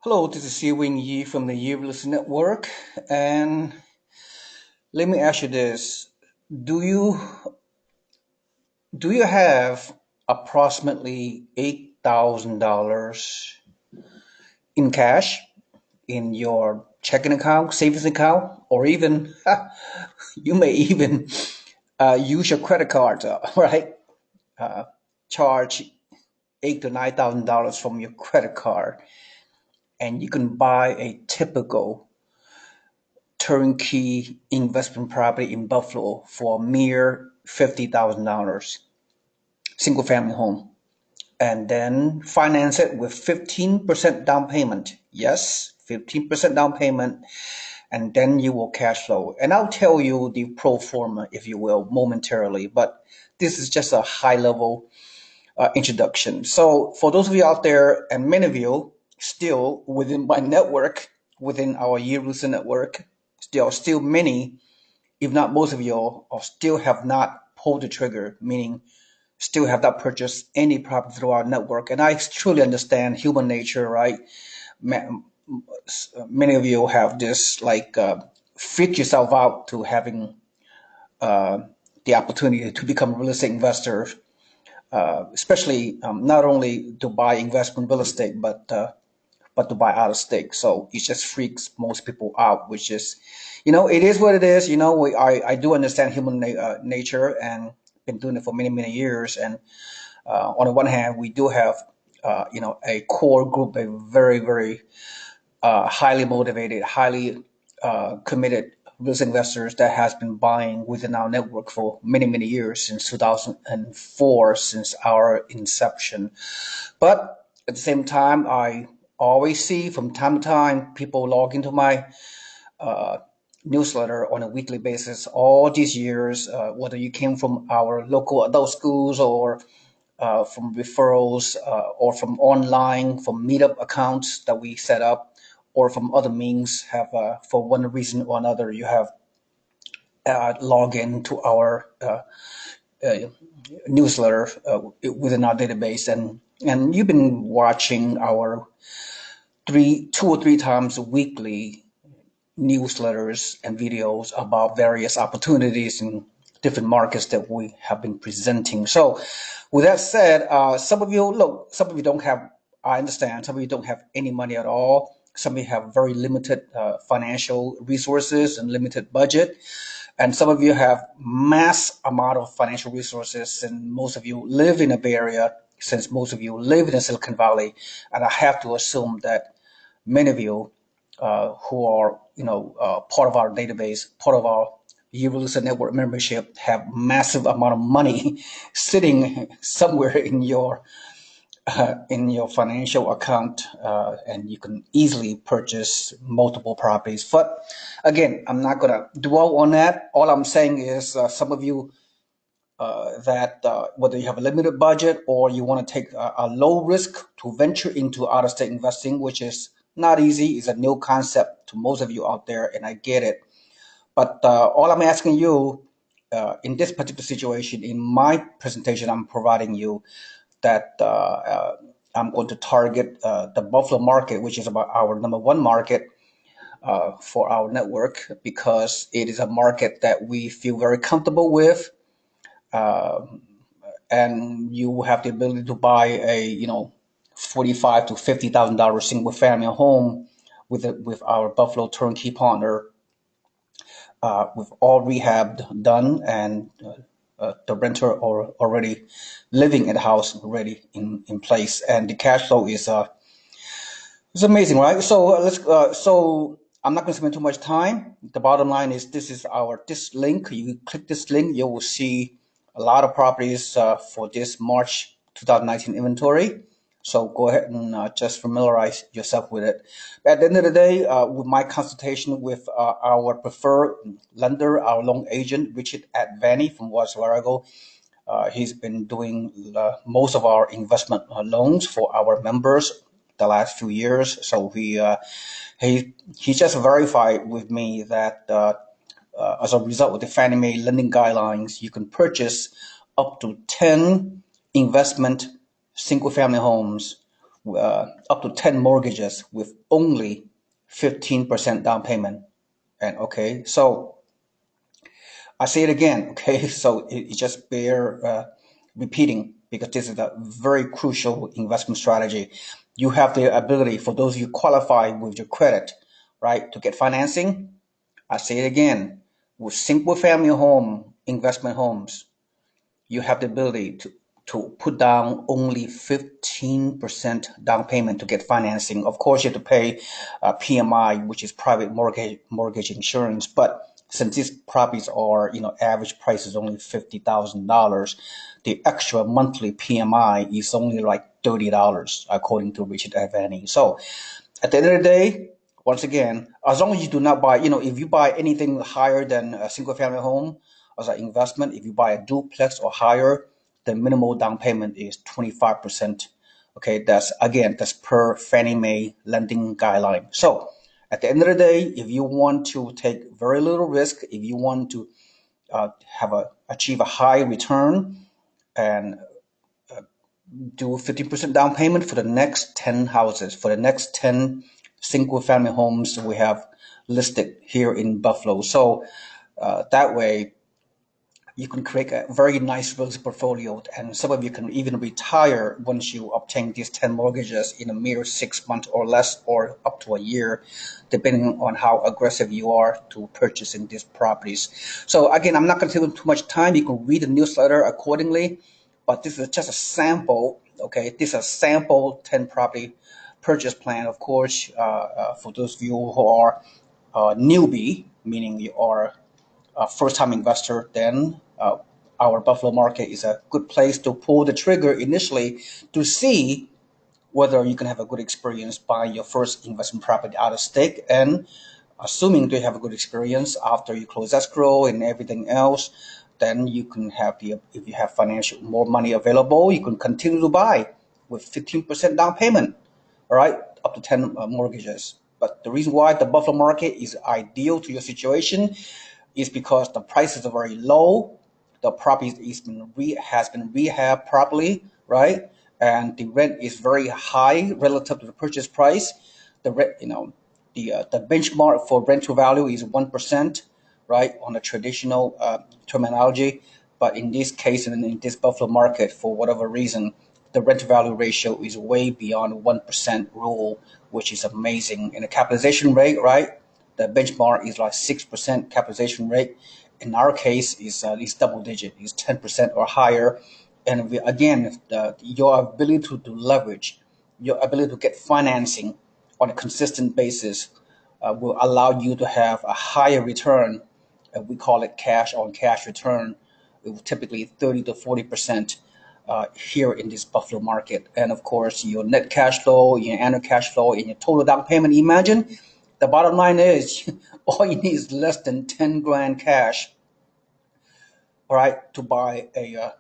Hello, this is Wing Yi from the Yearless Network, and let me ask you this: Do you do you have approximately $8,000 in cash in your checking account, savings account, or even you may even use your credit card, right? Uh, Charge $8,000 to $9,000 from your credit card, and you can buy a typical turnkey investment property in Buffalo for a mere $50,000, single family home, and then finance it with 15% down payment. Yes, 15% down payment, and then you will cash flow. And I'll tell you the pro forma, if you will, momentarily, but this is just a high level introduction. So, for those of you out there, and many of you still within my network, within our Year Lucid network, still many, if not most of you, or still have not pulled the trigger, meaning still have not purchased any property through our network. And I truly understand human nature, right? Many of you have this freak yourself out to having uh, the opportunity to become a real estate investor, especially not only to buy investment real estate, but to buy out of state. So it just freaks most people out, which is, it is what it is. I do understand human nature and been doing it for many, many years. And on the one hand, we do have, a core group, a very, very highly motivated, highly committed risk investors that has been buying within our network for many, many years since 2004, since our inception. But at the same time, I always see from time to time people log into my uh, newsletter on a weekly basis all these years, whether you came from our local adult schools or from referrals or from online, from meetup accounts that we set up, or from other means have, for one reason or another, you have log into our uh, newsletter within our database, and you've been watching our 2 or 3 times weekly newsletters and videos about various opportunities in different markets that we have been presenting. So, with that said, some of you don't have, I understand, some of you don't have any money at all. Some of you have very limited financial resources and limited budget. And some of you have mass amount of financial resources, and most of you live in a Bay Area, since most of you live in the Silicon Valley. And I have to assume that many of you who are part of our database, part of our Evolution Network membership, have massive amount of money sitting somewhere in your financial account, and you can easily purchase multiple properties. But again, I'm not gonna dwell on that. All I'm saying is, some of you that whether you have a limited budget or you want to take a low risk to venture into out of state investing, which is not easy, is a new concept to most of you out there, and I get it. But all I'm asking you in this particular situation, in my presentation, I'm providing you that I'm going to target the Buffalo market, which is about our number one market for our network, because it is a market that we feel very comfortable with. Uh, and you have the ability to buy a 45 to $50,000 single family home with our Buffalo turnkey partner, with all rehab done, and the renter or already living in the house already in place, and the cash flow is amazing, right? So so I'm not going to spend too much time. The bottom line is, this link. You click this link, you will see a lot of properties for this March 2019 inventory. So go ahead and just familiarize yourself with it. At the end of the day, with my consultation with our preferred lender, our loan agent, Richard at Vanny from Wells Fargo, he's been doing most of our investment loans for our members the last few years. So he just verified with me that as a result of the Fannie Mae lending guidelines, you can purchase up to 10 investment single family homes up to 10 mortgages with only 15% down payment. And okay, so I say it again, okay? So it just bear repeating because this is a very crucial investment strategy. You have the ability for those you qualify with your credit, right, to get financing. I say it again, with single family home investment homes, you have the ability to put down only 15% down payment to get financing. Of course, you have to pay PMI, which is private mortgage insurance. But since these properties are, average price is only $50,000, the extra monthly PMI is only like $30, according to Richard Avani. So at the end of the day, once again, as long as you do not buy, if you buy anything higher than a single family home as an investment, if you buy a duplex or higher, the minimal down payment is 25%. Okay, that's per Fannie Mae lending guideline. So at the end of the day, if you want to take very little risk, if you want to achieve a high return and do 50% down payment for the next 10 houses, for the next 10 single family homes we have listed here in Buffalo. So that way you can create a very nice real estate portfolio, and some of you can even retire once you obtain these 10 mortgages in a mere 6 months or less, or up to a year, depending on how aggressive you are to purchasing these properties. So again, I'm not going to take too much time. You can read the newsletter accordingly, but this is just a sample. Okay, this is a sample 10 property purchase plan. Of course, for those of you who are newbie, meaning you are a first-time investor, then our Buffalo market is a good place to pull the trigger initially to see whether you can have a good experience buying your first investment property out of state. And assuming they have a good experience after you close escrow and everything else, then you can have if you have financial more money available, you can continue to buy with 15% down payment, all right, up to 10 mortgages. But the reason why the Buffalo market is ideal to your situation is because the prices are very low, the property has been rehabbed properly, right? And the rent is very high relative to the purchase price. The rent, the benchmark for rent to value is 1%, right, on the traditional terminology. But in this case, and in this Buffalo market, for whatever reason, the rent to value ratio is way beyond 1% rule, which is amazing. And the capitalization rate, right? The benchmark is like 6% capitalization rate. In our case, is double digit, is 10% or higher. And again, your ability to leverage, your ability to get financing on a consistent basis will allow you to have a higher return. We call it cash on cash return, typically 30 to 40% here in this Buffalo market. And of course, your net cash flow, your annual cash flow, and your total down payment. Imagine the bottom line is all you need is less than 10 grand cash, all right, to buy a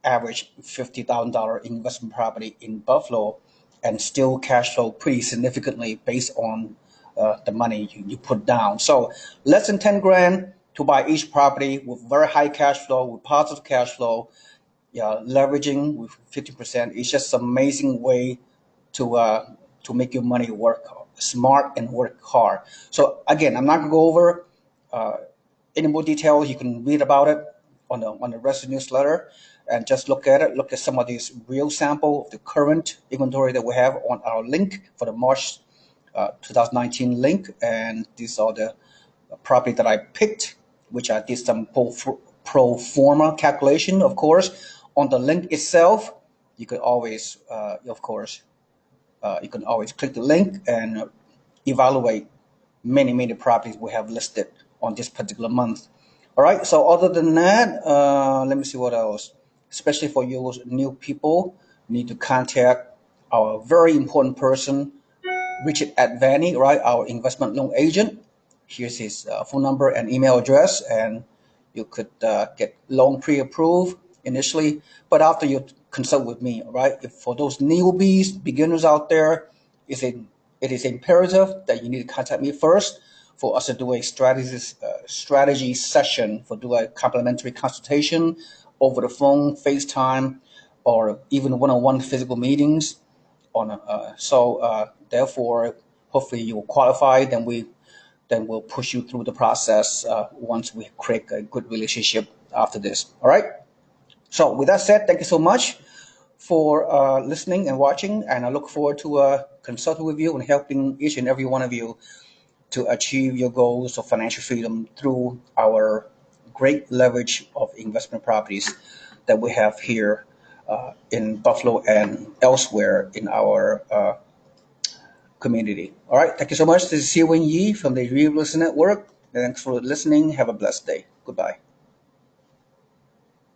average $50,000 investment property in Buffalo and still cash flow pretty significantly based on the money you put down. So less than 10 grand to buy each property with very high cash flow, with positive cash flow, yeah, leveraging with 50%. It's just an amazing way to make your money work smart and work hard. So again, I'm not gonna go over uh, any more details. You can read about it on the rest of the newsletter, and just look at it. Look at some of these real sample of the current inventory that we have on our link for the March 2019 link, and these are the property that I picked, which I did some pro forma calculation, of course. On the link itself, you could always, of course, you can always click the link and evaluate many properties we have listed on this particular month. All right. So other than that, let me see what else. Especially for you new people, you need to contact our very important person, Richard Advani, right? Our investment loan agent. Here's his phone number and email address, and you could get loan pre-approved initially. But after you consult with me, right? If for those newbies, beginners out there, it is imperative that you need to contact me first for us to do a strategy session, for do a complimentary consultation over the phone, FaceTime, or even one-on-one physical meetings on therefore, hopefully you will qualify. Then we'll push you through the process once we create a good relationship after this. All right. So with that said, thank you so much for listening and watching, and I look forward to consulting with you and helping each and every one of you to achieve your goals of financial freedom through our great leverage of investment properties that we have here in Buffalo and elsewhere in our community. All right, thank you so much. This is Siwen Yi from the Real Estate Network. Thanks for listening. Have a blessed day. Goodbye.